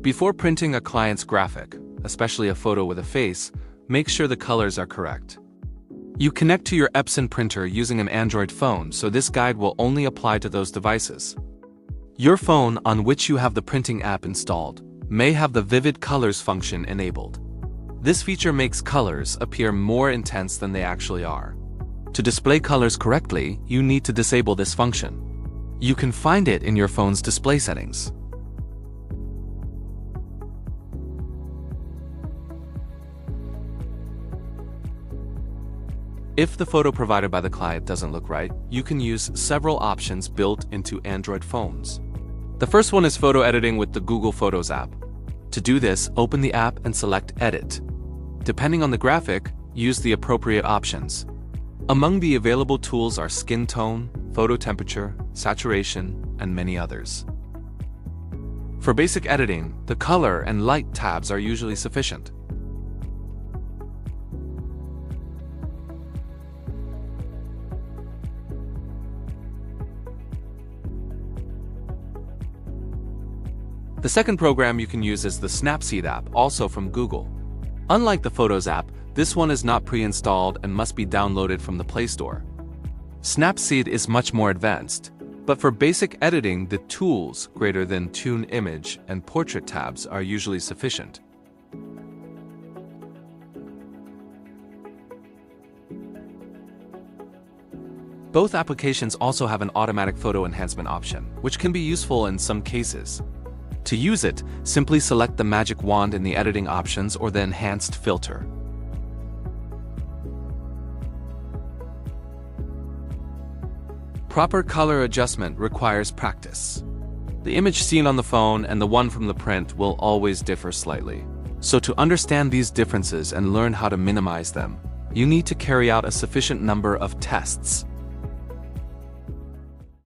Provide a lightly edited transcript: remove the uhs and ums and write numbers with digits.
Before printing a client's graphic, especially a photo with a face, make sure the colors are correct. You connect to your Epson printer using an Android phone, so this guide will only apply to those devices. Your phone on which you have the printing app installed may have the Vivid Colors function enabled. This feature makes colors appear more intense than they actually are. To display colors correctly, you need to disable this function. You can find it in your phone's display settings. If the photo provided by the client doesn't look right, you can use several options built into Android phones. The first one is photo editing with the Google Photos app. To do this, open the app and select Edit. Depending on the graphic, use the appropriate options. Among the available tools are skin tone, photo temperature, saturation, and many others. For basic editing, the color and light tabs are usually sufficient. The second program you can use is the Snapseed app, also from Google. Unlike the Photos app, this one is not pre-installed and must be downloaded from the Play Store. Snapseed is much more advanced, but for basic editing, the tools greater than Tune Image and Portrait tabs are usually sufficient. Both applications also have an automatic photo enhancement option, which can be useful in some cases. To use it, simply select the magic wand in the editing options or the enhanced filter. Proper color adjustment requires practice. The image seen on the phone and the one from the print will always differ slightly. So to understand these differences and learn how to minimize them, you need to carry out a sufficient number of tests.